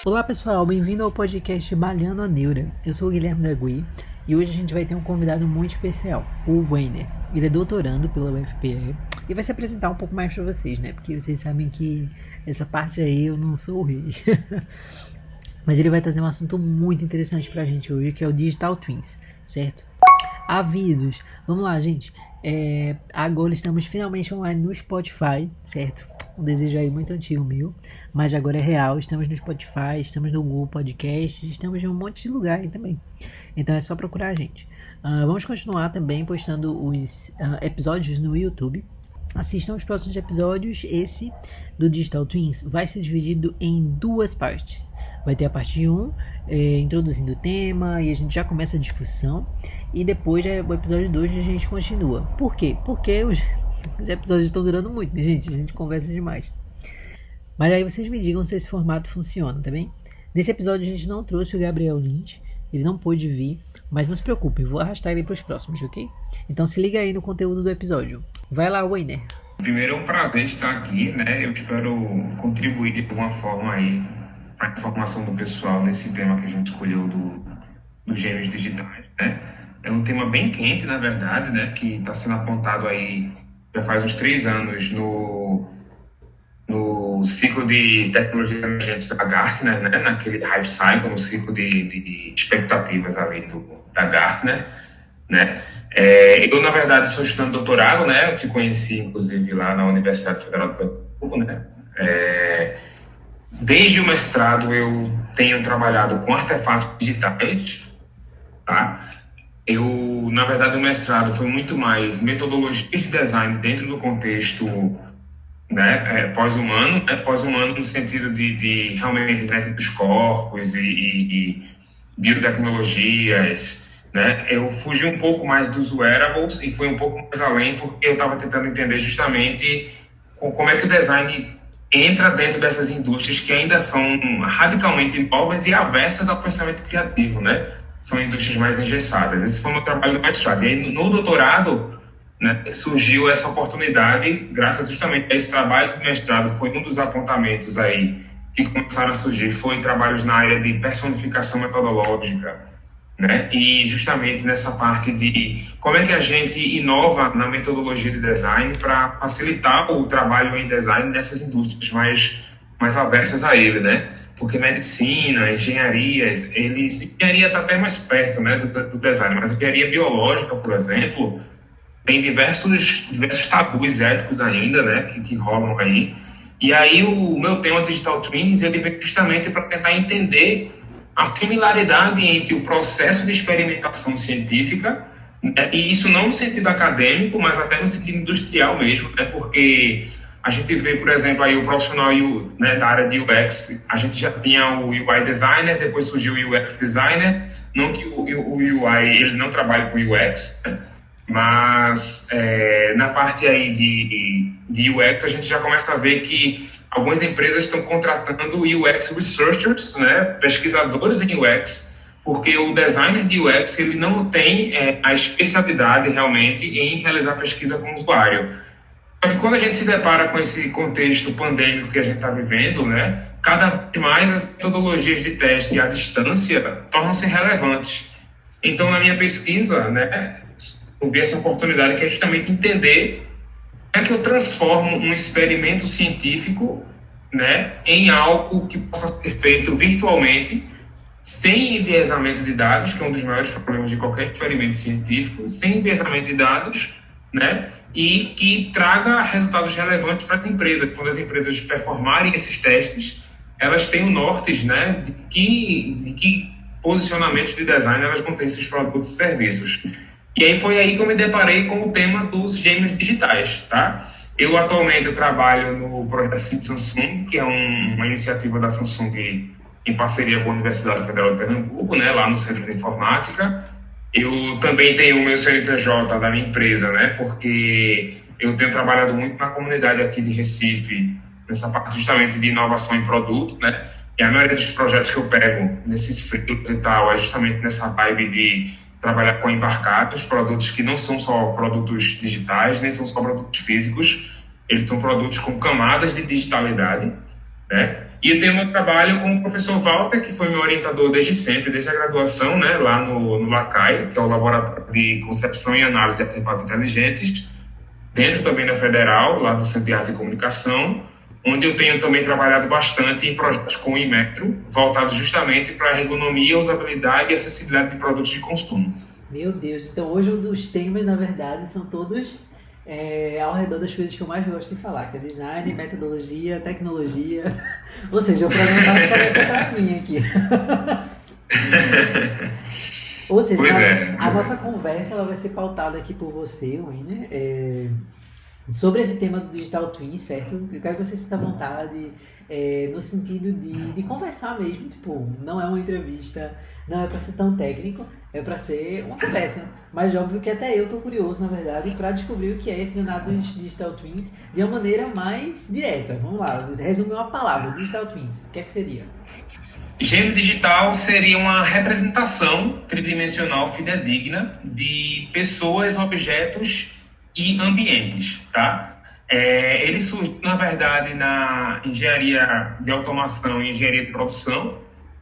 Olá pessoal, bem-vindo ao podcast Balhando a Neura. Eu sou o Guilherme Dagui e hoje a gente vai ter um convidado muito especial, o Weiner. Ele é doutorando pela UFPE e vai se apresentar um pouco mais para vocês, né? Porque vocês sabem que essa parte aí eu não sou o rei. Mas ele vai trazer um assunto muito interessante pra gente hoje, que é o Digital Twins, certo? Avisos. Vamos lá, gente. Agora estamos finalmente online no Spotify, certo? Um desejo aí muito antigo meu, mas agora é real. Estamos no Spotify, estamos no Google Podcast, estamos em um monte de lugar aí também. Então é só procurar a gente. Vamos continuar também postando os episódios no YouTube. Assistam os próximos episódios. Esse do Digital Twins vai ser dividido em duas partes. Vai ter a parte 1, introduzindo o tema, e a gente já começa a discussão. E depois o episódio 2 a gente continua. Por quê? Porque os episódios estão durando muito, minha gente. A gente conversa demais. Mas aí vocês me digam se esse formato funciona, tá bem? Nesse episódio a gente não trouxe o Gabriel Lynch. Ele não pôde vir, mas não se preocupem, vou arrastar ele para os próximos, ok? Então se liga aí no conteúdo do episódio. Vai lá, Weiner. Primeiro é um prazer estar aqui, né? Eu espero contribuir de alguma forma aí para a informação do pessoal nesse tema que a gente escolheu dos gêmeos digitais, né? É um tema bem quente, na verdade, né? Que está sendo apontado aí já faz uns 3 anos no ciclo de tecnologias emergentes da Gartner, né? Naquele Hype Cycle, no ciclo de expectativas ali da Gartner, né? Eu, na verdade, sou estudante de doutorado, né? Eu te conheci, inclusive, lá na Universidade Federal de Pernambuco, né? Desde o mestrado, eu tenho trabalhado com artefatos digitais, tá? Na verdade, o mestrado foi muito mais metodologia de design dentro do contexto, né, pós-humano, né? Pós-humano no sentido de realmente internet dos corpos e biotecnologias, né? Eu fugi um pouco mais dos wearables e fui um pouco mais além porque eu estava tentando entender justamente como é que o design entra dentro dessas indústrias que ainda são radicalmente novas e aversas ao pensamento criativo, né? São indústrias mais engessadas. Esse foi o meu trabalho do mestrado. E aí, no doutorado, né, surgiu essa oportunidade, graças justamente a esse trabalho do mestrado, foi um dos apontamentos aí que começaram a surgir, foi trabalhos na área de personificação metodológica, né? E justamente nessa parte de como é que a gente inova na metodologia de design para facilitar o trabalho em design nessas indústrias mais aversas a ele, né? Porque medicina, engenharias, engenharia está até mais perto, né, do design, mas engenharia biológica, por exemplo, tem diversos tabus éticos ainda, né, que rolam aí. E aí o meu tema Digital Twins, ele vem justamente para tentar entender a similaridade entre o processo de experimentação científica, né, e isso não no sentido acadêmico, mas até no sentido industrial mesmo, né, porque a gente vê, por exemplo, aí o profissional, né, da área de UX, a gente já tinha o UI designer, depois surgiu o UX designer, não que o UI ele não trabalhe com UX, né, mas na parte aí de UX a gente já começa a ver que algumas empresas estão contratando UX researchers, né, pesquisadores em UX, porque o designer de UX ele não tem a especialidade realmente em realizar pesquisa com o usuário. Só que quando a gente se depara com esse contexto pandêmico que a gente está vivendo, né, cada vez mais as metodologias de teste à distância tornam-se relevantes. Então, na minha pesquisa, né, eu vi essa oportunidade que é justamente entender como é que eu transformo um experimento científico, né, em algo que possa ser feito virtualmente, sem enviesamento de dados, que é um dos maiores problemas de qualquer experimento científico, sem enviesamento de dados, né, e que traga resultados relevantes para as empresas. Quando as empresas performarem esses testes, elas têm o norte, né, de que posicionamentos de design elas vão ter esses produtos e serviços. E aí foi aí que eu me deparei com o tema dos gêmeos digitais, tá? Eu atualmente trabalho no projeto Cid Samsung, que é uma iniciativa da Samsung em parceria com a Universidade Federal de Pernambuco, né, lá no Centro de Informática. Eu também tenho o meu CNPJ da minha empresa, né, porque eu tenho trabalhado muito na comunidade aqui de Recife, nessa parte justamente de inovação em produto, né, e a maioria dos projetos que eu pego nesses freelas e tal é justamente nessa vibe de trabalhar com embarcados, produtos que não são só produtos digitais, nem são só produtos físicos, eles são produtos com camadas de digitalidade, né? E eu tenho meu trabalho com o professor Walter, que foi meu orientador desde sempre, desde a graduação, né, lá no LACAI, que é o Laboratório de Concepção e Análise de Artefatos Inteligentes, dentro também da Federal, lá do Centro de Artes e Comunicação, onde eu tenho também trabalhado bastante em projetos com o Inmetro, voltados justamente para a ergonomia, usabilidade e acessibilidade de produtos de consumo. Meu Deus, então hoje um dos temas, na verdade, são todos ao redor das coisas que eu mais gosto de falar, que é design, metodologia, tecnologia. Ou seja, o programa basicamente é para mim aqui. Ou seja, a nossa conversa ela vai ser pautada aqui por você, Wayner, sobre esse tema do Digital Twin, certo? Eu quero que você se sinta à vontade, no sentido de conversar mesmo, tipo, não é uma entrevista, não é para ser tão técnico, é para ser uma conversa. Mas óbvio que até eu tô curioso, na verdade, para descobrir o que é esse danado Digital Twins de uma maneira mais direta. Vamos lá, resumir uma palavra, Digital Twins, o que é que seria? Gêmeo digital seria uma representação tridimensional fidedigna de pessoas, objetos e ambientes, tá? Ele surgiu, na verdade, na engenharia de automação e engenharia de produção,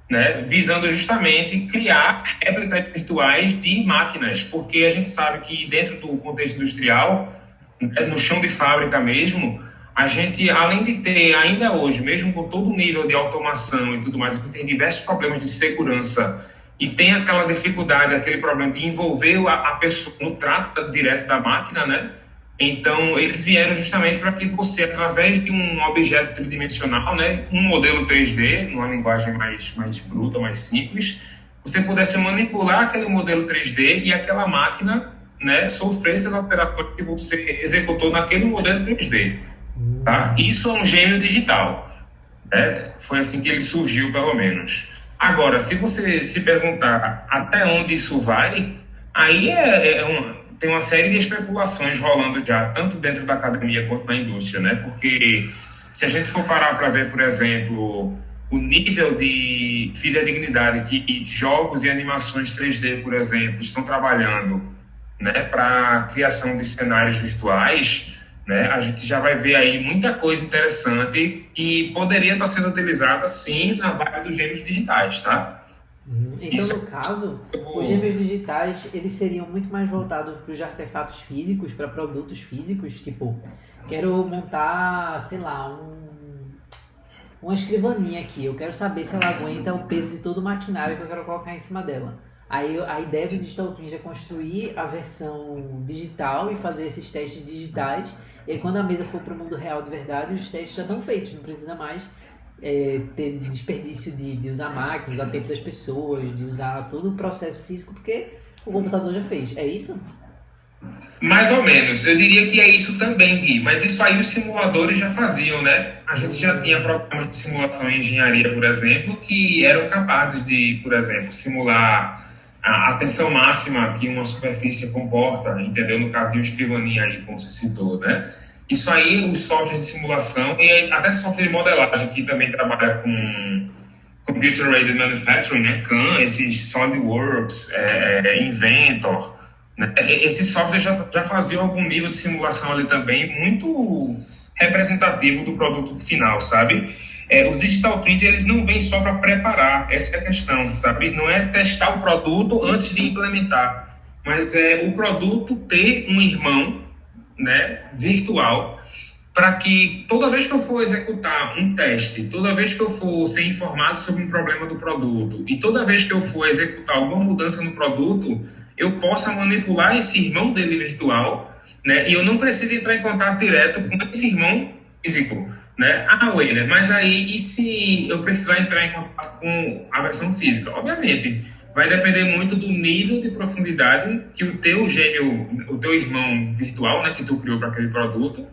né, visando justamente criar réplicas virtuais de máquinas, porque a gente sabe que dentro do contexto industrial, né, no chão de fábrica mesmo, a gente, além de ter ainda hoje, mesmo com todo o nível de automação e tudo mais, a gente tem diversos problemas de segurança e tem aquela dificuldade, aquele problema de envolver a pessoa no trato direto da máquina, né? Então, eles vieram justamente para que você, através de um objeto tridimensional, né, um modelo 3D, numa linguagem mais bruta, mais simples, você pudesse manipular aquele modelo 3D e aquela máquina, né, sofresse as alterações que você executou naquele modelo 3D. Tá? Isso é um gêmeo digital. Né? Foi assim que ele surgiu, pelo menos. Agora, se você se perguntar até onde isso vai, aí tem uma série de especulações rolando já, tanto dentro da academia quanto na indústria, né? Porque se a gente for parar para ver, por exemplo, o nível de fidedignidade que jogos e animações 3D, por exemplo, estão trabalhando, né, para a criação de cenários virtuais, né, a gente já vai ver aí muita coisa interessante que poderia estar sendo utilizada, sim, na vibe dos gêmeos digitais, tá? Então, no caso, os gêmeos digitais, eles seriam muito mais voltados para os artefatos físicos, para produtos físicos, tipo, quero montar, sei lá, uma escrivaninha aqui, eu quero saber se ela aguenta o peso de todo o maquinário que eu quero colocar em cima dela. Aí a ideia do Digital Twins é construir a versão digital e fazer esses testes digitais, e aí quando a mesa for para o mundo real de verdade, os testes já estão feitos, não precisa mais ter desperdício de usar máquinas, usar tempo das pessoas, de usar todo o processo físico, porque o computador já fez. É isso? Mais ou menos. Eu diria que é isso também, Gui. Mas isso aí os simuladores já faziam, né? A gente já tinha programas de simulação em engenharia, por exemplo, que eram capazes de, por exemplo, simular a tensão máxima que uma superfície comporta, entendeu? No caso de uma escrivaninha aí, como você citou, né? Isso aí, os softwares de simulação e até software de modelagem, que também trabalha com Computer Aided Manufacturing, né? CAM, esses SolidWorks, Inventor, né? Esses softwares já faziam algum nível de simulação ali também, muito representativo do produto final, sabe? Os Digital Twins, eles não vêm só para preparar, essa é a questão, sabe? Não é testar o produto antes de implementar, mas é o produto ter um irmão, né, virtual, para que toda vez que eu for executar um teste, toda vez que eu for ser informado sobre um problema do produto e toda vez que eu for executar alguma mudança no produto, eu possa manipular esse irmão dele virtual, né, e eu não preciso entrar em contato direto com esse irmão físico, né? Wayner, mas aí e se eu precisar entrar em contato com a versão física? Obviamente, vai depender muito do nível de profundidade que o teu gêmeo, o teu irmão virtual, né, que tu criou para aquele produto,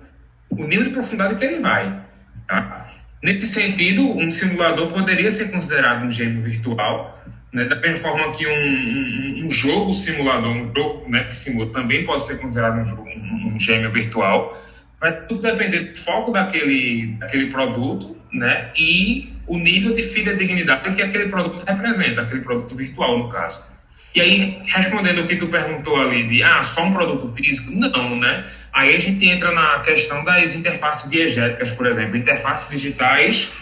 o nível de profundidade que ele vai. Tá? Nesse sentido, um simulador poderia ser considerado um gêmeo virtual, né, da mesma forma que um jogo simulador, um jogo, né, que simula, também pode ser considerado um gêmeo virtual. Vai tudo depender do foco daquele produto, né, e o nível de fidedignidade que aquele produto representa, aquele produto virtual, no caso. E aí, respondendo o que tu perguntou ali de, só um produto físico? Não, né? Aí a gente entra na questão das interfaces diegéticas, por exemplo, interfaces digitais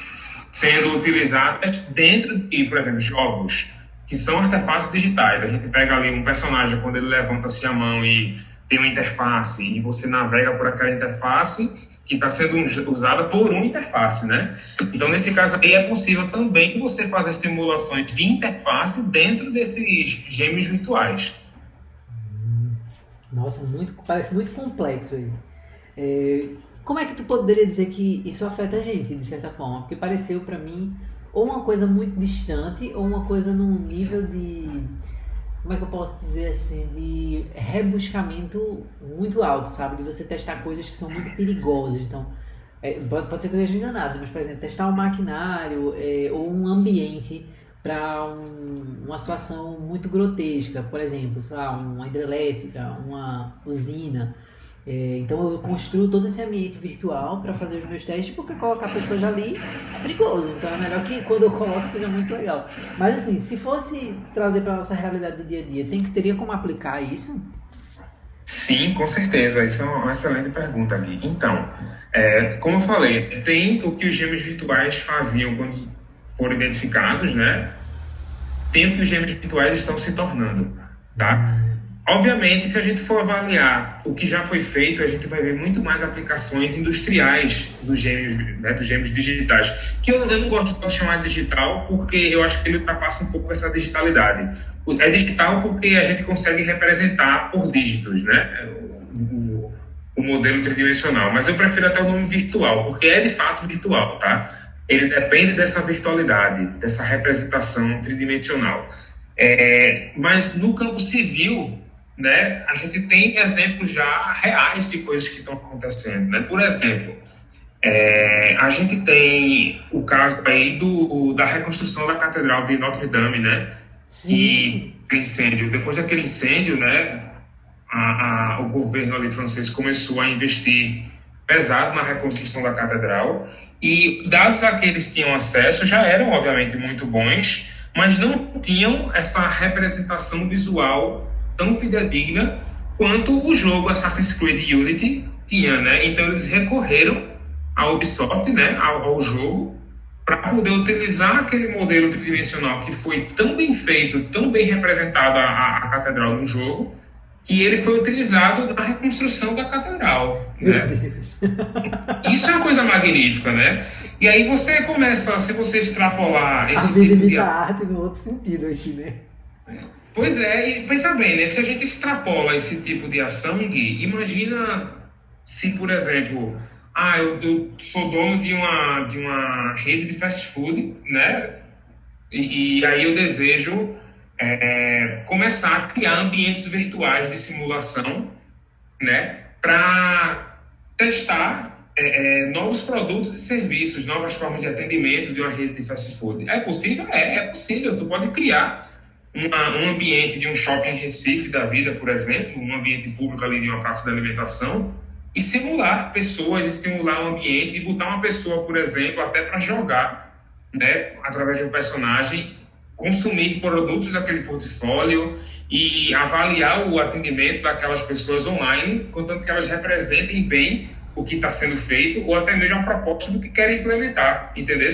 sendo utilizadas dentro de, por exemplo, jogos que são artefatos digitais. A gente pega ali um personagem, quando ele levanta-se a mão e tem uma interface, e você navega por aquela interface que está sendo usada por uma interface, né? Então, nesse caso aí, é possível também você fazer simulações de interface dentro desses gêmeos virtuais. Nossa, parece muito complexo aí. Como é que tu poderia dizer que isso afeta a gente, de certa forma? Porque pareceu pra mim ou uma coisa muito distante ou uma coisa num nível de, como é que eu posso dizer assim, de rebuscamento muito alto, sabe? De você testar coisas que são muito perigosas. Então, pode ser que eu esteja enganado, mas, por exemplo, testar um maquinário ou um ambiente para uma situação muito grotesca, por exemplo, sei lá, uma hidrelétrica, uma usina. Então eu construo todo esse ambiente virtual para fazer os meus testes, porque colocar pessoas ali é perigoso. Então é melhor que quando eu coloco seja muito legal. Mas assim, se fosse trazer para nossa realidade do dia a dia, teria como aplicar isso? Sim, com certeza. Isso é uma excelente pergunta, Gui. Então, como eu falei, tem o que os gêmeos virtuais faziam quando foram identificados, né? Tem o que os gêmeos virtuais estão se tornando, tá? Obviamente, se a gente for avaliar o que já foi feito, a gente vai ver muito mais aplicações industriais dos gêmeos, né, dos gêmeos digitais, que eu não gosto de chamar de digital, porque eu acho que ele ultrapassa um pouco essa digitalidade. É digital porque a gente consegue representar por dígitos, né, o modelo tridimensional, mas eu prefiro até o nome virtual, porque é de fato virtual, tá? Ele depende dessa virtualidade, dessa representação tridimensional. Mas no campo civil, né, a gente tem exemplos já reais de coisas que estão acontecendo, né? Por exemplo, a gente tem o caso aí da reconstrução da Catedral de Notre Dame, né? Sim. E incêndio. Depois daquele incêndio, né, o governo ali francês começou a investir pesado na reconstrução da Catedral, e os dados a que eles tinham acesso já eram, obviamente, muito bons, mas não tinham essa representação visual tão fidedigna quanto o jogo Assassin's Creed Unity tinha, né? Então eles recorreram à Ubisoft, né, ao jogo, para poder utilizar aquele modelo tridimensional que foi tão bem feito, tão bem representado a catedral no jogo, que ele foi utilizado na reconstrução da catedral, né? Isso é uma coisa magnífica, né? E aí você começa, se você extrapolar esse tipo de arte no outro sentido aqui, né? Pois e pensa bem, né? Se a gente extrapola esse tipo de ação, Gui, imagina se, por exemplo, eu sou dono de uma rede de fast food, né? E aí eu desejo começar a criar ambientes virtuais de simulação, né? Para testar novos produtos e serviços, novas formas de atendimento de uma rede de fast food. É possível? É possível. Tu pode criar um ambiente de um shopping em Recife da vida, por exemplo, um ambiente público ali de uma praça de alimentação, e simular pessoas, e simular um ambiente, e botar uma pessoa, por exemplo, até para jogar, né, através de um personagem, consumir produtos daquele portfólio e avaliar o atendimento daquelas pessoas online, contanto que elas representem bem o que está sendo feito, ou até mesmo a proposta do que querem implementar, entendeu?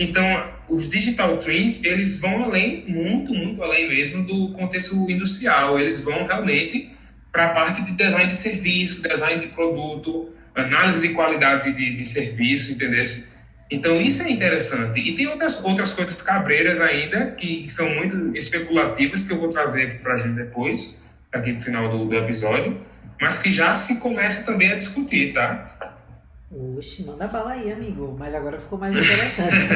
Então, os digital twins, eles vão além, muito, muito além mesmo do contexto industrial. Eles vão realmente para a parte de design de serviço, design de produto, análise de qualidade de serviço, entendeu? Então, isso é interessante. E tem outras coisas cabreiras ainda, que são muito especulativas, que eu vou trazer aqui para a gente depois, aqui no final do episódio, mas que já se começa também a discutir, tá? Oxe, manda bala aí, amigo. Mas agora ficou mais interessante.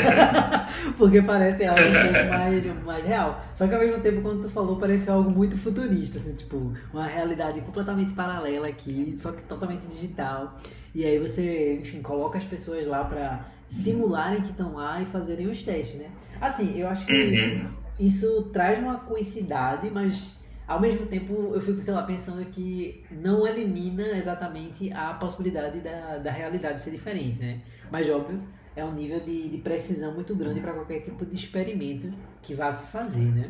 Porque parece algo um pouco mais real. Só que ao mesmo tempo, quando tu falou, pareceu algo muito futurista, assim, tipo, uma realidade completamente paralela aqui, só que totalmente digital. E aí você, enfim, coloca as pessoas lá pra simularem que estão lá e fazerem os testes, né? Assim, eu acho que isso traz uma coincidencidade, mas ao mesmo tempo eu fico, sei lá, pensando que não elimina exatamente a possibilidade da realidade ser diferente, né? Mas óbvio, é um nível de precisão muito grande para qualquer tipo de experimento que vá se fazer, né?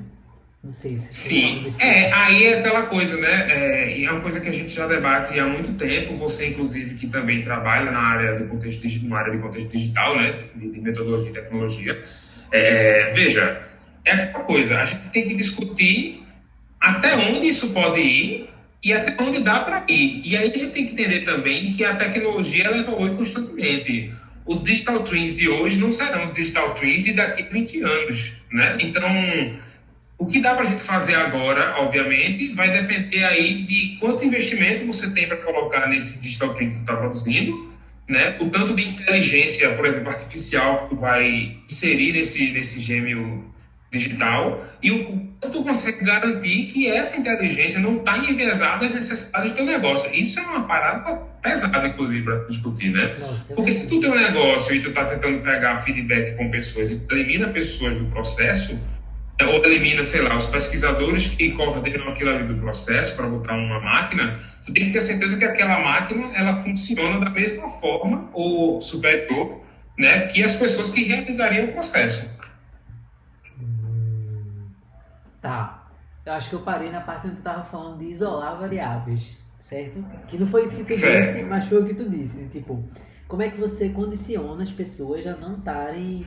Não sei se estou falando Sim, besteira. aí é aquela coisa, né? E é uma coisa que a gente já debate há muito tempo. Você, inclusive, que também trabalha na área do contexto, na área de contexto digital, né? De metodologia e tecnologia. Veja, é aquela coisa. A gente tem que discutir até onde isso pode ir e até onde dá para ir. E aí a gente tem que entender também que a tecnologia ela evolui constantemente. Os digital twins de hoje não serão os digital twins de daqui a 20 anos, né? Então, o que dá para a gente fazer agora, obviamente, vai depender aí de quanto investimento você tem para colocar nesse digital twin que tu está produzindo, né? O tanto de inteligência, por exemplo, artificial que tu vai inserir nesse gêmeo digital e o quanto tu consegue garantir que essa inteligência não está enviesada às necessidades do teu negócio. Isso é uma parada pesada, inclusive, para discutir, né? Nossa, é Porque se verdade. tu tem um negócio e tu está tentando pegar feedback com pessoas e elimina pessoas do processo, ou elimina, sei lá, os pesquisadores que coordenam aquilo ali do processo para botar uma máquina, tu tem que ter certeza que aquela máquina ela funciona da mesma forma ou superior, né, que as pessoas que realizariam o processo. Hum, tá. Eu acho que eu parei na parte onde tu tava falando de isolar variáveis, certo? Que não foi isso que tu disse, Certo. mas foi o que tu disse, né? Tipo, como é que você condiciona as pessoas a não estarem.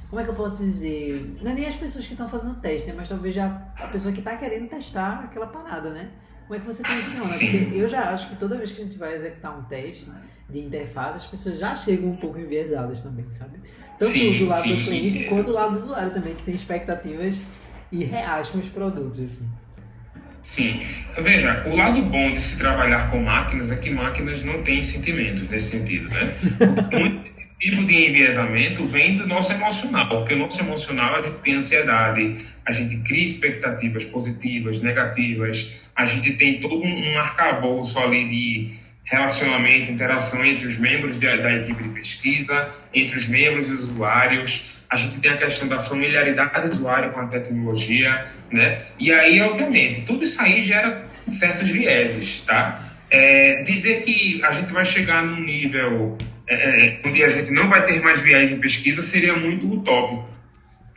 Como é que eu posso dizer? Não é nem as pessoas que estão fazendo teste, né? Mas talvez já a pessoa que está querendo testar aquela parada, né? Como é que você condiciona? Porque Sim, eu já acho que toda vez que a gente vai executar um teste de interface, as pessoas já chegam um pouco enviesadas também, sabe? Tanto do sim, lado do sim. cliente quanto do lado do usuário também, que tem expectativas irreais com os produtos, assim. Sim. Veja, o lado bom de se trabalhar com máquinas é que máquinas não têm sentimentos nesse sentido, né? Muito tipo de enviesamento vem do nosso emocional, porque o nosso emocional a gente tem ansiedade, a gente cria expectativas positivas, negativas, a gente tem todo um arcabouço ali de relacionamento, interação entre os membros da equipe de pesquisa, entre os membros e os usuários, a gente tem a questão da familiaridade do usuário com a tecnologia, né? E aí, obviamente, tudo isso aí gera certos vieses, tá? Dizer que a gente vai chegar num nível onde a gente não vai ter mais viés em pesquisa seria muito utópico,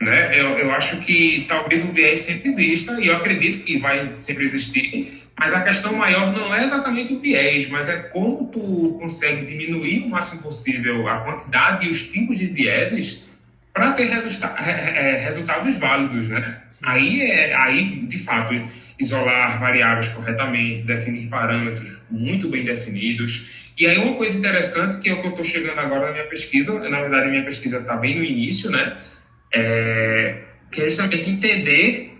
né? Eu acho que talvez o viés sempre exista e eu acredito que vai sempre existir, mas a questão maior não é exatamente o viés, mas é como tu consegue diminuir o máximo possível a quantidade e os tipos de vieses para ter resultados válidos, né? Sim. Aí, de fato, isolar variáveis corretamente, definir parâmetros muito bem definidos. E aí uma coisa interessante que é o que eu estou chegando agora na minha pesquisa, na verdade a minha pesquisa está bem no início, né? Que é justamente entender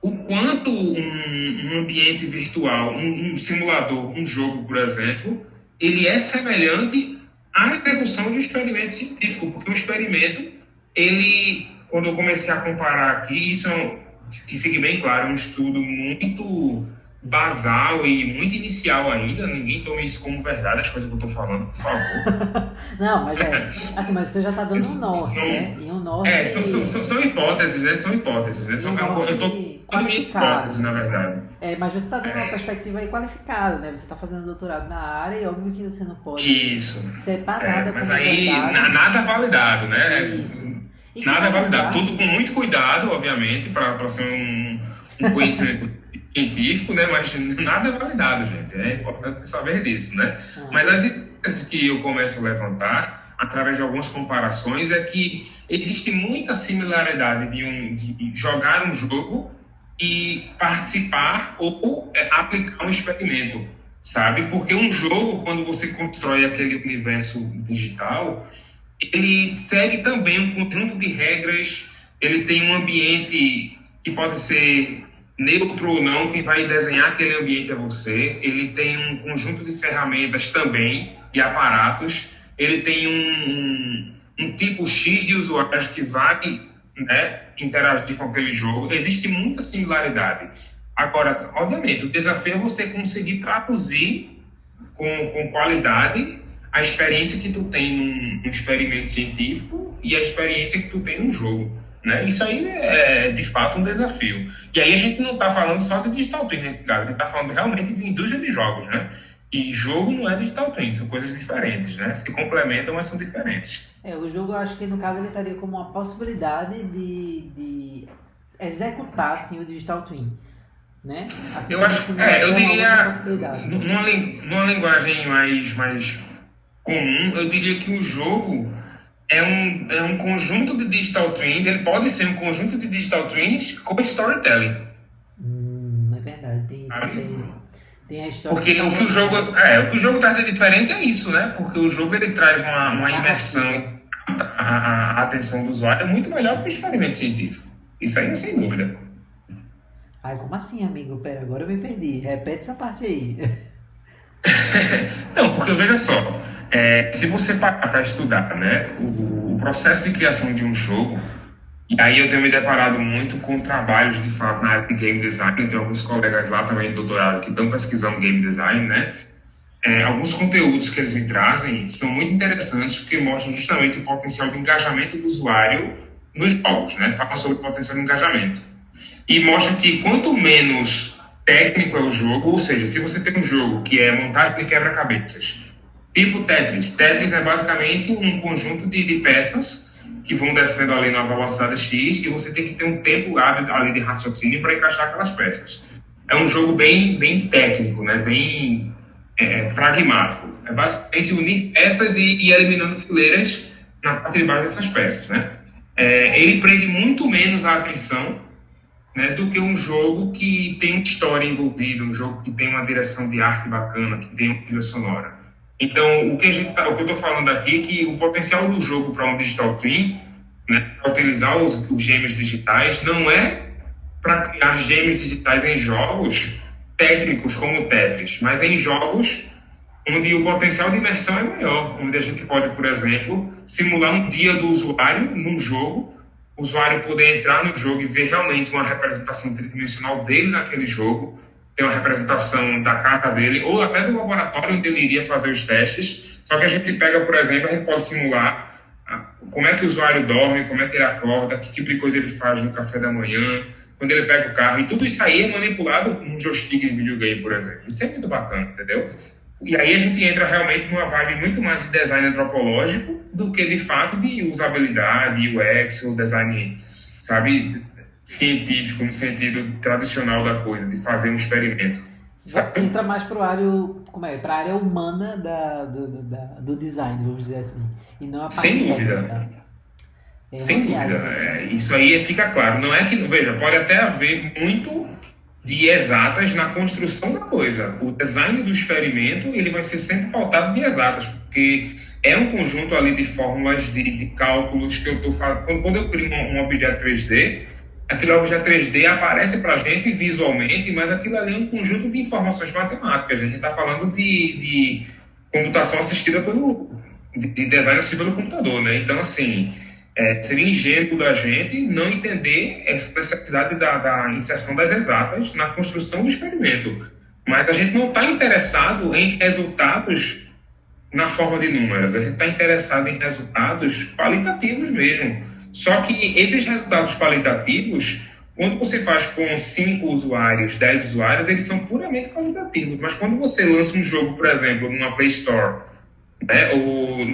o quanto um ambiente virtual, um simulador, um jogo, por exemplo, ele é semelhante à execução de um experimento científico, porque o experimento, ele, quando eu comecei a comparar aqui, isso que fique bem claro, é um estudo muito basal e muito inicial ainda, ninguém tome isso como verdade, as coisas que eu estou falando, por favor. Não, mas é. Assim, mas você já tá dando um norte, né? São, E um norte. são hipóteses, né? São hipóteses, né? E um Eu estou norte dando minha hipótese, qualificado. na verdade. É, mas você está dando uma perspectiva aí qualificada, né? Você está fazendo doutorado na área e óbvio que você não pode Isso. setar nada Mas como aí verdade. nada validado, né? Isso, isso. E que Nada na é validado. verdade. Tudo com muito cuidado, obviamente, para ser um conhecimento científico, né? Mas nada é validado, gente. É importante saber disso, né? Ah, Mas as hipóteses que eu começo a levantar, através de algumas comparações, é que existe muita similaridade de jogar um jogo e participar ou aplicar um experimento, sabe? Porque um jogo, quando você constrói aquele universo digital, ele segue também um conjunto de regras, ele tem um ambiente que pode ser neutro ou não, quem vai desenhar aquele ambiente é você, ele tem um conjunto de ferramentas também, de aparatos, ele tem um tipo X de usuários que vai, né, interagir com aquele jogo, existe muita similaridade. Agora, obviamente, o desafio é você conseguir traduzir com qualidade a experiência que tu tem num experimento científico e a experiência que tu tem num jogo. Né? Isso aí é, de fato, um desafio. E aí a gente não está falando só de digital twin nesse caso, a gente está falando realmente de indústria de jogos. Né? E jogo não é digital twin, são coisas diferentes. Né? Se complementam, mas são diferentes. o jogo eu acho que no caso ele estaria como uma possibilidade de executar assim, o Digital Twin, né? Assim Eu como acho, simular eu é uma outra diria, possibilidade. numa linguagem mais comum, eu diria que o jogo é um conjunto de digital twins, ele pode ser um conjunto de digital twins com storytelling, É verdade, tem isso sabe? também, né? Tem a história que Porque tá rolando, né? o que o jogo traz de diferente é isso, né? Porque o jogo ele traz Uma uma narrativa. imersão à atenção do usuário muito melhor que o experimento científico. Isso aí é sem dúvida. Ai, como assim, amigo? Pera, agora eu me perdi. Repete essa parte aí. Não, porque veja só, se você parar para estudar, né, o processo de criação de um jogo, e aí eu tenho me deparado muito com trabalhos de fato na área de game design, eu tenho alguns colegas lá também de doutorado que estão pesquisando game design, né? Alguns conteúdos que eles me trazem são muito interessantes porque mostram justamente o potencial de engajamento do usuário nos jogos, né? Falam sobre o potencial de engajamento. E mostram que quanto menos técnico é o jogo, ou seja, se você tem um jogo que é montagem de quebra-cabeças, tipo Tetris. Tetris é basicamente um conjunto de peças que vão descendo ali na velocidade X e você tem que ter um tempo hábil ali de raciocínio para encaixar aquelas peças. É um jogo bem técnico, né? Bem pragmático. É basicamente unir peças e eliminando fileiras na parte de baixo dessas peças, né? Ele prende muito menos a atenção, né, do que um jogo que tem uma história envolvida, um jogo que tem uma direção de arte bacana, que tem uma trilha sonora. Então, o que eu estou falando aqui é que o potencial do jogo para um digital twin, né, para utilizar os gêmeos digitais, não é para criar gêmeos digitais em jogos técnicos como o Tetris, mas em jogos onde o potencial de imersão é maior, onde a gente pode, por exemplo, simular um dia do usuário num jogo, o usuário poder entrar no jogo e ver realmente uma representação tridimensional dele naquele jogo, ter uma representação da casa dele, ou até do laboratório onde ele iria fazer os testes. Só que a gente pega, por exemplo, a gente pode simular como é que o usuário dorme, como é que ele acorda, que tipo de coisa ele faz no café da manhã, quando ele pega o carro, e tudo isso aí é manipulado num joystick de videogame, por exemplo. Isso é muito bacana, entendeu? E aí a gente entra realmente numa vibe muito mais de design antropológico do que, de fato, de usabilidade, UX, ou design, sabe, científico, no sentido tradicional da coisa, de fazer um experimento, sabe? Entra mais para a área humana do design, vamos dizer assim. E não a parte Sem dúvida. técnica. É uma Sem dúvida. viagem, né? Isso aí fica claro. Não é que, veja, pode até haver muito de exatas na construção da coisa. O design do experimento ele vai ser sempre pautado de exatas, porque é um conjunto ali de fórmulas, de cálculos que eu estou fazendo. Quando eu crio um objeto 3D, aquele objeto 3D aparece para a gente visualmente, mas aquilo ali é um conjunto de informações matemáticas. A gente está falando de computação assistida de design assistido pelo computador, né? Então, assim, seria ingênuo da gente não entender essa necessidade da inserção das exatas na construção do experimento. Mas a gente não está interessado em resultados na forma de números, a gente está interessado em resultados qualitativos mesmo. Só que esses resultados qualitativos, quando você faz com 5 usuários, 10 usuários, eles são puramente qualitativos. Mas quando você lança um jogo, por exemplo, numa Play Store, né, ou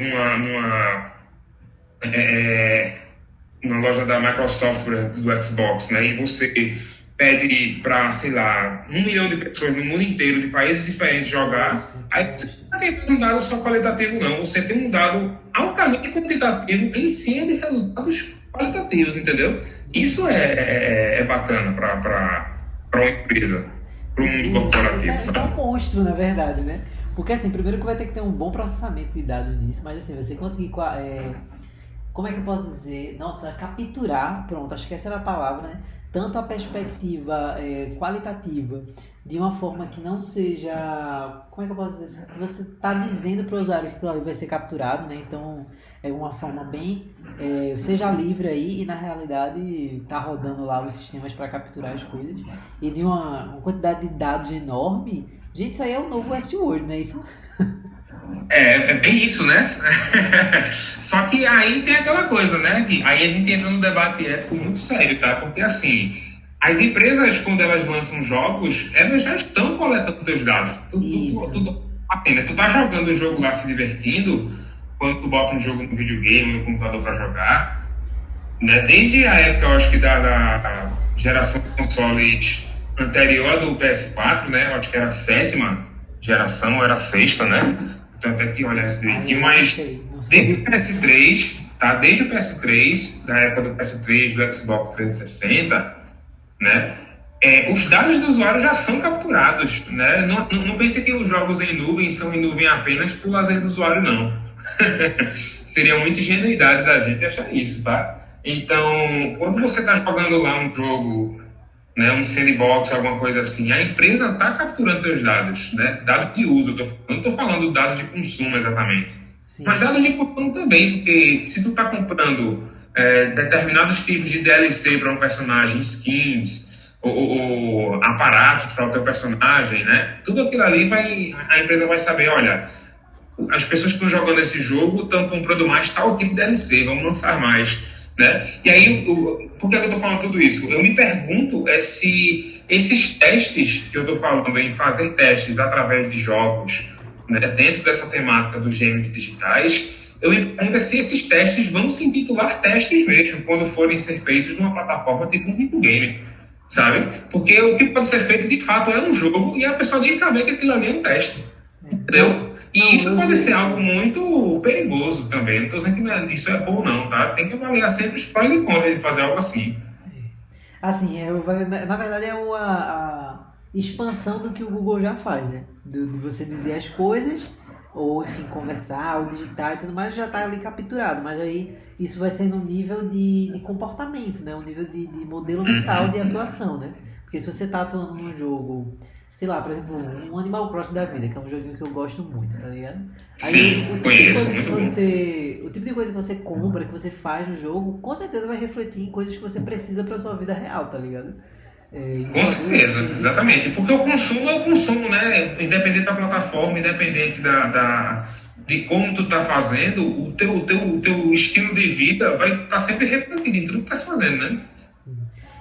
numa loja da Microsoft, por exemplo, do Xbox, né, e você pede para, sei lá, 1 milhão de pessoas no mundo inteiro, de países diferentes, jogar, aí você não tem um dado só qualitativo, não. Você tem um dado altamente quantitativo em cima de resultados qualitativos, entendeu? Isso é bacana para uma empresa, para um mundo corporativo, Isso é um sabe? monstro, na verdade, né? Porque assim, primeiro que vai ter que ter um bom processamento de dados disso, mas assim, você conseguir como é que eu posso dizer? Nossa, capturar, pronto, acho que essa era a palavra, né? Tanto a perspectiva qualitativa, de uma forma que não seja, como é que eu posso dizer? Que você está dizendo para o usuário que aquilo ali vai ser capturado, né? Então, é uma forma bem, seja livre aí e na realidade tá rodando lá os sistemas para capturar as coisas. E de uma quantidade de dados enorme, gente, isso aí é o novo Westworld, né? Isso... É bem isso, né? Só que aí tem aquela coisa, né, Gui? Aí a gente entra num debate ético muito sério, tá? Porque, assim, as empresas, quando elas lançam jogos, elas já estão coletando teus dados. Assim, né? Tu tá jogando o jogo lá, se divertindo, quando tu bota um jogo no videogame, no computador pra jogar, né? Desde a época, eu acho que da geração de consoles anterior à do PS4, né? Eu acho que era a sétima geração, era a sexta, né? Então até que olhar isso Aí direitinho, eu não mas sei, não desde o sei. PS3, tá? Desde o PS3, da época do PS3, do Xbox 360, né? Os dados do usuário já são capturados, né? Não pense que os jogos em nuvem são em nuvem apenas para o lazer do usuário, não. Seria muita ingenuidade da gente achar isso, tá? Então, quando você está jogando lá um jogo, né, um sandbox, alguma coisa assim, a empresa está capturando seus dados, né? Dados de uso, eu não estou falando dados de consumo exatamente, mas Sim. dados de consumo também, porque se tu está comprando determinados tipos de DLC para um personagem, skins, ou aparatos para o teu personagem, né? Tudo aquilo ali a empresa vai saber, olha, as pessoas que estão jogando esse jogo estão comprando mais tal tipo de DLC, vamos lançar mais, né? E aí, por que eu estou falando tudo isso? Eu me pergunto se esses testes que eu estou falando em fazer testes através de jogos, né, dentro dessa temática dos games digitais, eu me pergunto se esses testes vão se intitular testes mesmo, quando forem ser feitos numa plataforma tipo um videogame, sabe? Porque o que pode ser feito de fato é um jogo e a pessoa nem saber que aquilo ali é um teste, Não, entendeu? E não, isso eu pode ser vi. algo muito perigoso também. Não estou dizendo que isso é bom, não, tá? Tem que avaliar sempre os prós e contras de fazer algo assim. Assim, na verdade é a expansão do que o Google já faz, né? De você dizer as coisas, ou enfim, conversar, ou digitar e tudo mais, já está ali capturado. Mas aí isso vai ser no nível de comportamento, né? Um nível de modelo mental de atuação, né? Porque se você está atuando num jogo, sei lá, por exemplo, um Animal Crossing da vida, que é um joguinho que eu gosto muito, tá ligado? Aí o Sim, tipo de conheço, coisa que muito bom. você, o tipo de coisa que você compra, que você faz no jogo, com certeza vai refletir em coisas que você precisa pra sua vida real, tá ligado? Em Com produtos, certeza, serviços. exatamente. Porque o consumo é o consumo, né? Independente da plataforma, independente de como tu tá fazendo, o teu estilo de vida vai estar sempre refletido em tudo que tá se fazendo, né?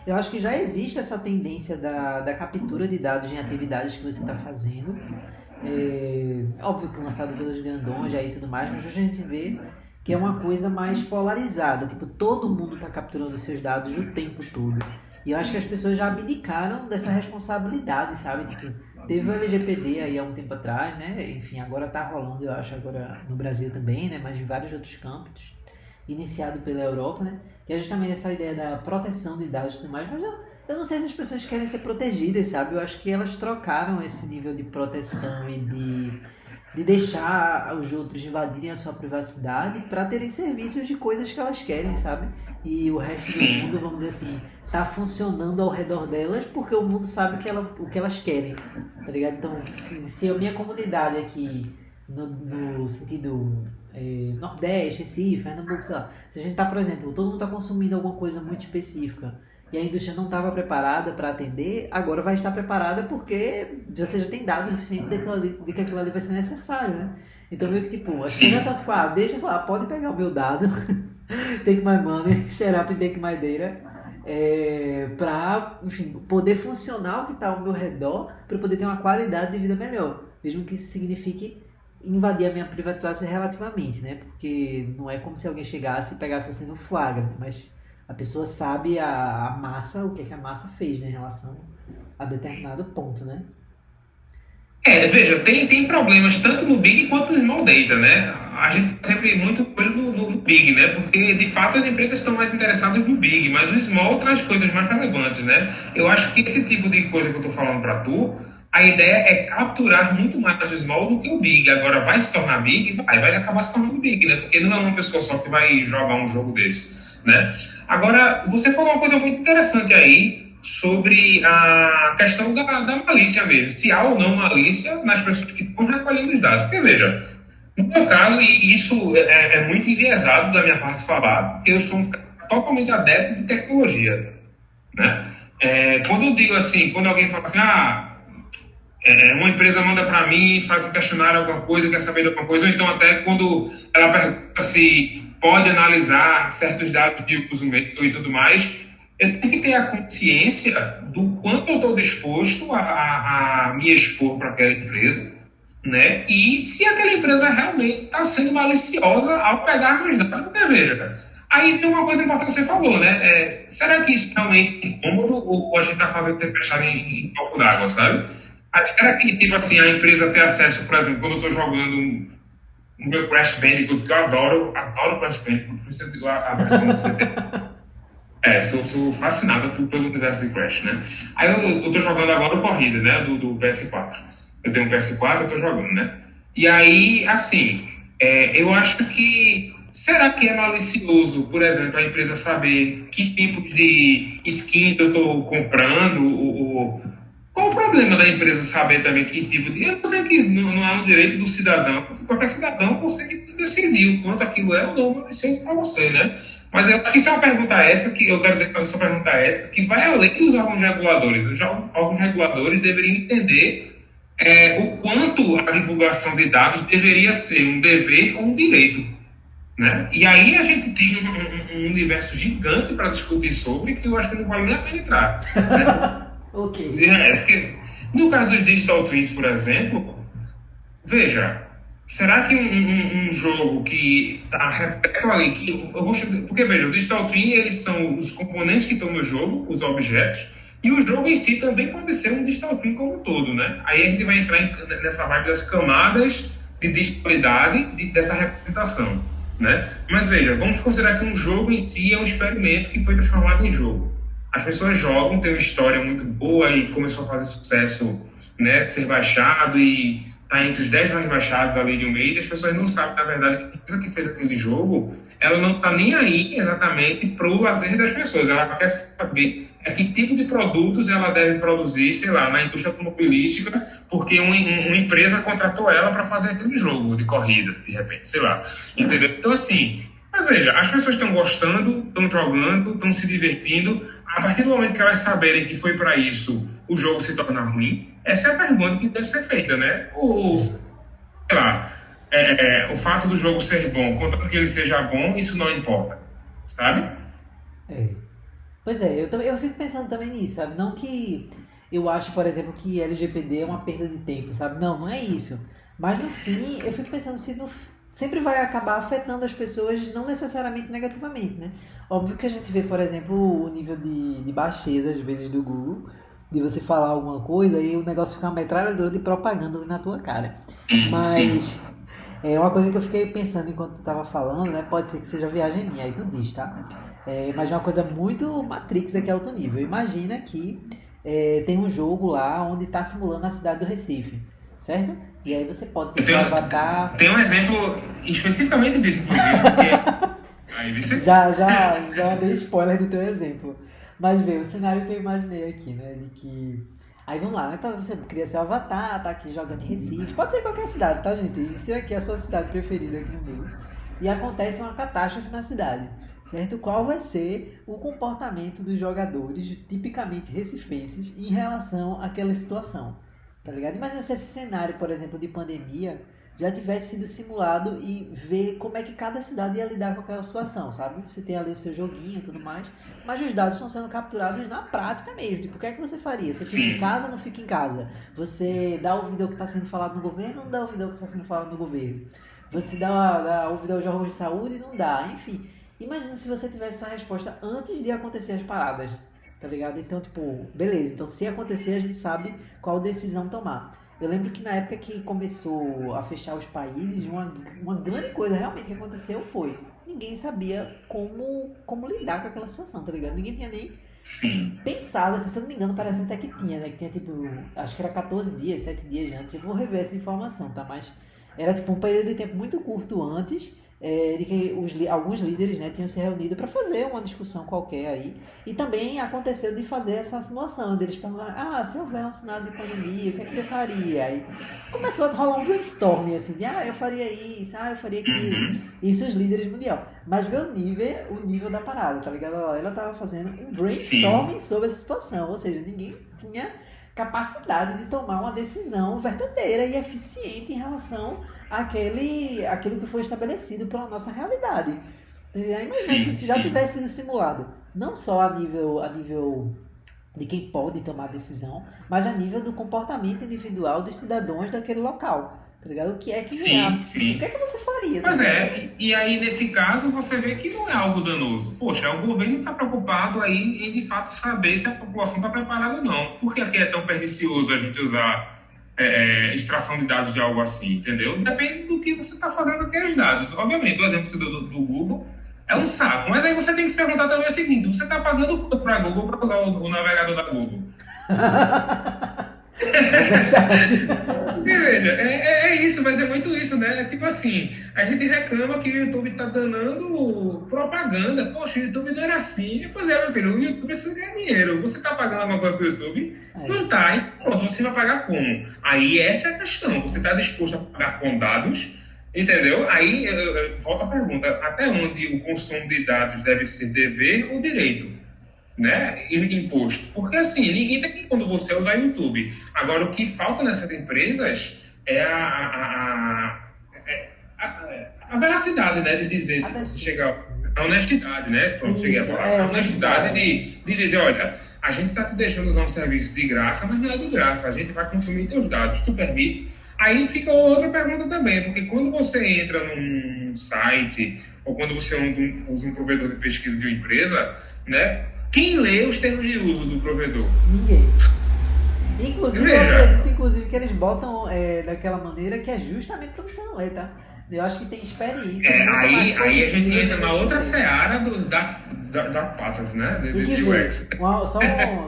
Eu acho que já existe essa tendência da captura de dados em atividades que você está fazendo. Óbvio que lançado pelos grandões aí e tudo mais, mas hoje a gente vê que é uma coisa mais polarizada. Tipo, todo mundo está capturando seus dados o tempo todo. E eu acho que as pessoas já abdicaram dessa responsabilidade, sabe? Tipo, teve o LGPD aí há um tempo atrás, né? Enfim, agora tá rolando, eu acho, agora no Brasil também, né? Mas em vários outros campos, iniciado pela Europa, né? Que é justamente essa ideia da proteção de dados e tudo mais. Mas eu não sei se as pessoas querem ser protegidas, sabe? Eu acho que elas trocaram esse nível de proteção e de deixar os outros invadirem a sua privacidade para terem serviços de coisas que elas querem, sabe? E o resto do mundo, Sim, vamos dizer assim, tá funcionando ao redor delas porque o mundo sabe o que elas querem, tá ligado? Então, se a minha comunidade aqui, no sentido Nordeste, Recife, Pernambuco, sei lá, se a gente tá, por exemplo, todo mundo tá consumindo alguma coisa muito específica e a indústria não estava preparada para atender, agora vai estar preparada porque você já tem dados suficientes de que aquilo ali vai ser necessário, né? Então meio que tipo, as pessoas já sim. estão tipo, deixa lá, pode pegar o meu dado, take my money, share up and take my data, para, enfim, poder funcionar o que está ao meu redor, para poder ter uma qualidade de vida melhor, mesmo que isso signifique invadir a minha privacidade relativamente, né? Porque não é como se alguém chegasse e pegasse você no flagra, mas a pessoa sabe a massa, o que, é que a massa fez, né, em relação a determinado ponto, né? Veja, tem problemas tanto no Big quanto no Small Data, né? A gente tá sempre muito olho no Big, né? Porque de fato as empresas estão mais interessadas no Big, mas o Small traz coisas mais relevantes, né? Eu acho que esse tipo de coisa que eu estou falando para tu, a ideia é capturar muito mais o Small do que o Big. Agora vai se tornar Big? Vai acabar se tornando Big, né? Porque não é uma pessoa só que vai jogar um jogo desse, né? Agora, você falou uma coisa muito interessante aí, sobre a questão da malícia mesmo, se há ou não malícia nas pessoas que estão recolhendo os dados. Porque, veja, no meu caso, e isso é muito enviesado da minha parte falar, porque eu sou totalmente adepto de tecnologia, né? Quando eu digo assim, quando alguém fala assim, uma empresa manda para mim, faz um questionário, alguma coisa, quer saber de alguma coisa, ou então até quando ela pergunta se pode analisar certos dados de uso meu e tudo mais, eu tenho que ter a consciência do quanto eu estou disposto a me expor para aquela empresa, né? E se aquela empresa realmente está sendo maliciosa ao pegar meus dados, porque veja, Aí tem uma coisa importante que você falou, né? Será que isso realmente é incômodo ou a gente está fazendo tempestade em copo d'água, sabe? Aí, será que, tipo assim, a empresa ter acesso, por exemplo, quando eu estou jogando um meu Crash Bandicoot, que eu adoro Crash Bandicoot, por isso eu digo a versão que você tem. Sou fascinado pelo universo de Crash, né? Aí eu tô jogando agora o Corrida, né? Do PS4. Eu tenho um PS4, eu tô jogando, né? E aí, assim, eu acho que. Será que é malicioso, por exemplo, a empresa saber que tipo de skins eu tô comprando? Qual o problema da empresa saber também que tipo de. Eu sei que não é um direito do cidadão, porque qualquer cidadão consegue decidir o quanto aquilo é ou não malicioso para você, né? Mas eu acho que isso é uma pergunta ética, que eu quero dizer que essa pergunta ética, que vai além dos órgãos reguladores. Os órgãos reguladores deveriam entender o quanto a divulgação de dados deveria ser um dever ou um direito. Né? E aí a gente tem um universo gigante para discutir sobre, que eu acho que não vale nem a pena entrar. Né? Ok. Porque no caso dos Digital Twins, por exemplo, veja, será que um jogo que está repleto ali, porque veja, o Digital Twin, eles são os componentes que estão no jogo, os objetos, e o jogo em si também pode ser um Digital Twin como um todo, né? Aí a gente vai entrar nessa vibe das camadas de digitalidade dessa representação, né? Mas veja, vamos considerar que um jogo em si é um experimento que foi transformado em jogo. As pessoas jogam, tem uma história muito boa e começou a fazer sucesso, né? Ser baixado e tá entre os 10 mais baixados ali de um mês, e as pessoas não sabem, na verdade, que a empresa que fez aquele jogo, ela não tá nem aí exatamente pro lazer das pessoas, ela quer saber que tipo de produtos ela deve produzir, sei lá, na indústria automobilística, porque uma empresa contratou ela para fazer aquele jogo de corrida, de repente, sei lá, entendeu? Então, assim, mas veja, as pessoas estão gostando, estão jogando, estão se divertindo, a partir do momento que elas saberem que foi para isso, o jogo se torna ruim. Essa é a pergunta que deve ser feita, né? Ou, sei lá, o fato do jogo ser bom, contanto que ele seja bom, isso não importa, sabe? É. Pois é, eu fico pensando também nisso, sabe? Não que eu acho, por exemplo, que LGPD é uma perda de tempo, sabe? Não, não é isso. Mas no fim, eu fico pensando se sempre vai acabar afetando as pessoas, não necessariamente negativamente, né? Óbvio que a gente vê, por exemplo, o nível de baixeza, às vezes, do Google, de você falar alguma coisa e o negócio ficar uma metralhadora de propaganda ali na tua cara. Sim. Mas é uma coisa que eu fiquei pensando enquanto tu tava falando, né? Pode ser que seja viagem minha, aí tu diz, tá? Mas uma coisa muito Matrix aqui alto nível. Imagina que tem um jogo lá onde tá simulando a cidade do Recife, certo? E aí você pode ter seu avatar. Tem um exemplo especificamente disso, inclusive, porque aí você. Já dei spoiler do teu exemplo. Mas vê, o cenário que eu imaginei aqui, né? De que. Aí vamos lá, né? Então você cria seu avatar, tá aqui jogando em Recife. Pode ser qualquer cidade, tá, gente? Insira aqui a sua cidade preferida aqui no meio. E acontece uma catástrofe na cidade. Certo? Qual vai ser o comportamento dos jogadores, tipicamente recifenses, em relação àquela situação? Tá ligado? Imagina se esse cenário, por exemplo, de pandemia já tivesse sido simulado e ver como é que cada cidade ia lidar com aquela situação, sabe? Você tem ali o seu joguinho e tudo mais, mas os dados estão sendo capturados na prática mesmo. Tipo, o que é que você faria? Você fica em casa ou não fica em casa? Você dá ouvido ao que está sendo falado no governo ou não dá ouvido ao que está sendo falado no governo? Você dá ouvido aos órgãos de saúde e não dá? Enfim, imagina se você tivesse essa resposta antes de acontecer as paradas, tá ligado? Então, tipo, beleza. Então, se acontecer, a gente sabe qual decisão tomar. Eu lembro que na época que começou a fechar os países, uma grande coisa realmente que aconteceu foi ninguém sabia como lidar com aquela situação, tá ligado? Ninguém tinha nem Sim. pensado, assim, se eu não me engano, parece até que tinha, né? Que tinha, tipo, acho que era 14 dias, 7 dias antes. Eu vou rever essa informação, tá? Mas era, tipo, um período de tempo muito curto antes de que alguns líderes, né, tinham se reunido para fazer uma discussão qualquer aí. E também aconteceu de fazer essa simulação, deles perguntar, se houver um cenário de pandemia, o que é que você faria? Aí começou a rolar um brainstorming, assim, de, eu faria isso, eu faria aquilo. Isso os líderes mundial. Mas vê o nível da parada, tá ligado? Ela tava fazendo um brainstorming sobre essa situação, ou seja, ninguém tinha capacidade de tomar uma decisão verdadeira e eficiente em relação àquilo que foi estabelecido pela nossa realidade. Imagina se já tivesse sido simulado, não só a nível de quem pode tomar decisão, mas a nível do comportamento individual dos cidadãos daquele local. tá ligado? O que é que Sim, o que sim. é que você faria, tá Pois ligado? é, e aí nesse caso você vê que não é algo danoso. Poxa, o governo está preocupado aí em de fato saber se a população está preparada ou não. Por que aqui é tão pernicioso a gente usar extração de dados de algo assim, entendeu? Depende do que você está fazendo com aqueles dados. Obviamente, o exemplo que você deu do Google é um saco, mas aí você tem que se perguntar também o seguinte: você está pagando para a Google para usar o navegador da Google? É verdade. E veja, é isso, mas é muito isso, né? É tipo assim, a gente reclama que o YouTube tá danando propaganda. Poxa, o YouTube não era assim. Pois é, meu filho, o YouTube precisa ganhar dinheiro. Você tá pagando alguma coisa pro YouTube? É, Não tá. E pronto, você vai pagar como? Aí essa é a questão. Você tá disposto a pagar com dados, entendeu? Aí volta a pergunta: até onde o consumo de dados deve ser dever ou direito? Né, imposto. Porque assim, ninguém tem que quando você usar YouTube. Agora, o que falta nessas empresas é a veracidade, né, de dizer, a tipo, você decência. chega a honestidade, né, pronto, cheguei a Isso, falar, a honestidade honestidade. de dizer, olha, a gente está te deixando usar um serviço de graça, mas não é de graça, a gente vai consumir teus dados, tu permite? Aí fica outra pergunta também, porque quando você entra num site, ou quando você usa um provedor de pesquisa de uma empresa, né, quem lê os termos de uso do provedor? Ninguém. Inclusive, eu Veja, acredito inclusive, que eles botam daquela maneira que é justamente pra você não ler, tá? Eu acho que tem experiência muito mais aí a gente positiva entra de na você outra ler. seara dos dark patterns, né? E que De vê, UX.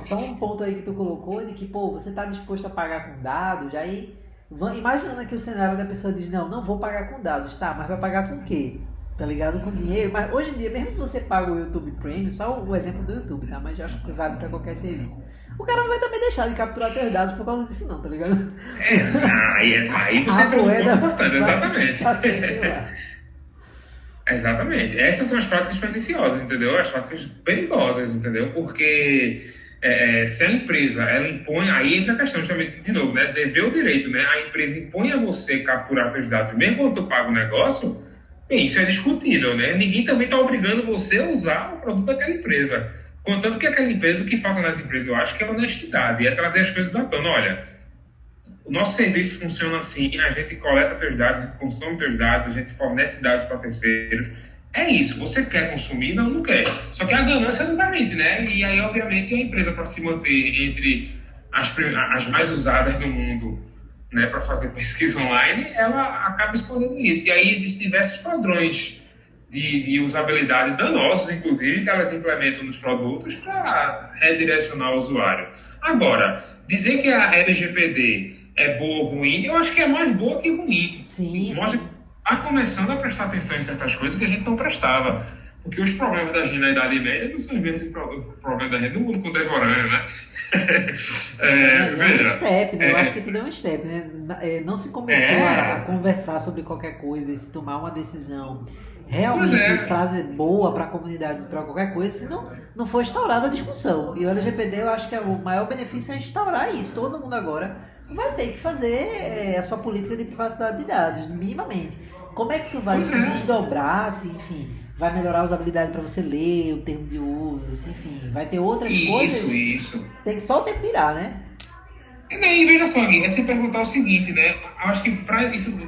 só um ponto aí que tu colocou de que, pô, você tá disposto a pagar com dados, aí, imaginando aqui o cenário da pessoa diz, não, não vou pagar com dados, tá, mas vai pagar com o quê? Tá ligado? Com dinheiro, mas hoje em dia, mesmo se você paga o YouTube Premium, só o exemplo do YouTube, tá? Mas eu acho que vale pra qualquer serviço. O cara não vai também deixar de capturar teus dados por causa disso não, tá ligado? Aí você A entrou num ponto moeda importante, vai exatamente. estar sempre lá. Exatamente. Essas são as práticas perniciosas, entendeu? As práticas perigosas, entendeu? Porque se a empresa ela impõe, aí entra a questão justamente, de novo, né? Dever ou direito, né? A empresa impõe a você capturar seus dados, mesmo quando tu paga o negócio, bem, isso é discutível, né? Ninguém também está obrigando você a usar o produto daquela empresa. Contanto que aquela empresa, o que falta nas empresas, eu acho que é honestidade, é trazer as coisas à tona. Olha, o nosso serviço funciona assim, a gente coleta teus dados, a gente consome teus dados, a gente fornece dados para terceiros. É isso, você quer consumir? Não, não quer. Só que a ganância não permite, né? E aí, obviamente, a empresa, para se manter entre as mais usadas do mundo, né, para fazer pesquisa online, ela acaba escondendo isso. E aí existem diversos padrões de usabilidade danosos, inclusive, que elas implementam nos produtos para redirecionar o usuário. Agora, dizer que a LGPD é boa ou ruim, eu acho que é mais boa que ruim. Sim, Mostra sim. que está começando a prestar atenção em certas coisas que a gente não prestava. Porque os problemas da gente na Idade Média não são os mesmos problemas da gente no mundo contemporâneo, né? É um Veja, step, né? Eu acho é, que tudo é um step, né? Não se começou a é, conversar sobre qualquer coisa e se tomar uma decisão pois realmente é, prazer boa para a comunidade, para qualquer coisa, se não for instaurada a discussão. E o LGPD, eu acho que o maior benefício é instaurar isso. Todo mundo agora vai ter que fazer a sua política de privacidade de dados, minimamente. Como é que isso vai pois se é. desdobrar, se, enfim, vai melhorar a usabilidade para você ler o termo de uso, enfim, vai ter outras Isso, coisas, isso. tem que só o tempo dirá, né? E daí, veja só, Gui, é se perguntar o seguinte, né? Eu acho que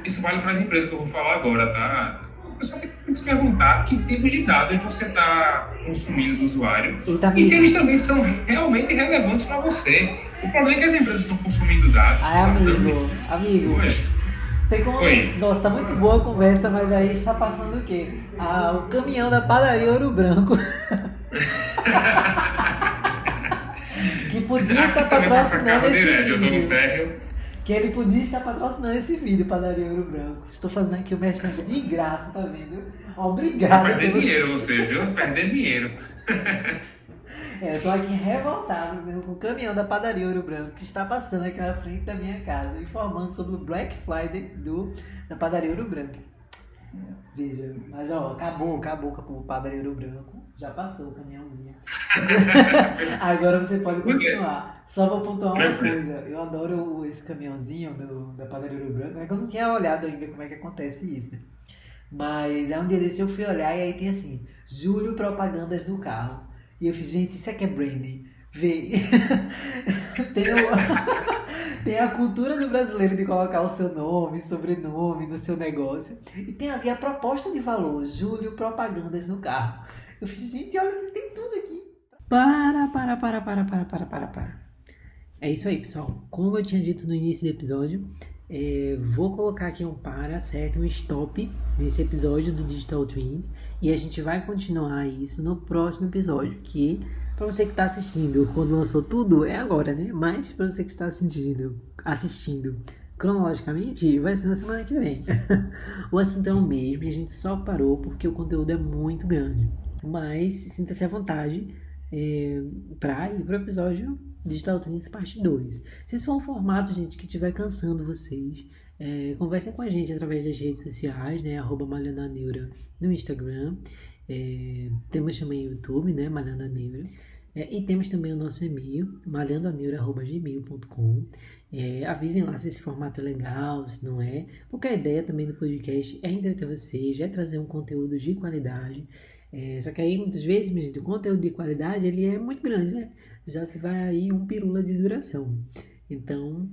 isso vale para as empresas que eu vou falar agora, tá? O pessoal tem que se perguntar que tipos de dados você está consumindo do usuário Eita, e se eles amigo. também são realmente relevantes para você. O problema é que as empresas estão consumindo dados, Ai, guardando amigo. coisas. Tem como. Oi. Nossa, tá muito boa a conversa, mas aí está passando o quê? O caminhão da padaria Ouro Branco. Que podia Aqui estar também passa patrocinando carro esse direto, eu tô no vídeo. térreo. Que ele podia estar patrocinando esse vídeo, Padaria Ouro Branco. Estou fazendo aqui o merchan de graça, tá vendo? Vai Obrigado perder pelo. dinheiro você, viu? Perder dinheiro. Eu tô aqui revoltado mesmo com o caminhão da Padaria Ouro Branco que está passando aqui na frente da minha casa, informando sobre o Black Friday da Padaria Ouro Branco. Veja, mas ó, acabou o Padaria Ouro Branco. Já passou o caminhãozinho. Agora você pode continuar. Só vou pontuar uma coisa. Eu adoro esse caminhãozinho da Padaria Ouro Branco. É que eu não tinha olhado ainda como é que acontece isso, né? Mas é um dia desse eu fui olhar e aí tem assim, Júlio propagandas no carro. E eu fiz, gente, isso aqui é branding. Vê. tem, Tem a cultura do brasileiro de colocar o seu nome, sobrenome no seu negócio. E tem ali a proposta de valor, Júlio Propagandas no Carro. Eu fiz, gente, olha, tem tudo aqui. Para. É isso aí, pessoal. Como eu tinha dito no início do episódio, vou colocar aqui um certo, um stop nesse episódio do Digital Twins. E a gente vai continuar isso no próximo episódio, que para você que está assistindo quando lançou tudo, é agora, né? Mas para você que está assistindo cronologicamente, vai ser na semana que vem. O assunto é o mesmo e a gente só parou porque o conteúdo é muito grande. Mas sinta-se à vontade para ir para o episódio Digital Twins parte 2. Se isso for um formato, gente, que estiver cansando vocês, conversem com a gente através das redes sociais, né? @malhananeura no Instagram. Temos também o YouTube, né? Malhando a Neura. E temos também o nosso e-mail, malhandoaneura@gmail.com. Avisem lá se esse formato é legal, se não é. Porque a ideia também do podcast é entreter vocês, é trazer um conteúdo de qualidade. Só que aí, muitas vezes, gente, o conteúdo de qualidade, ele é muito grande, né? Já se vai aí um pirula de duração. Então,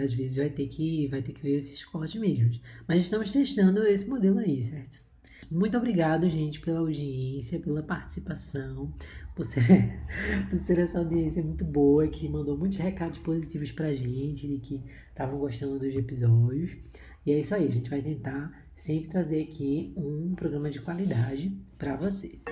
às vezes vai ter que ver esses cortes mesmo. Mas estamos testando esse modelo aí, certo? Muito obrigado, gente, pela audiência, pela participação, por ser essa audiência muito boa, que mandou muitos recados positivos pra gente, de que estavam gostando dos episódios. E é isso aí, a gente vai tentar sempre trazer aqui um programa de qualidade para vocês.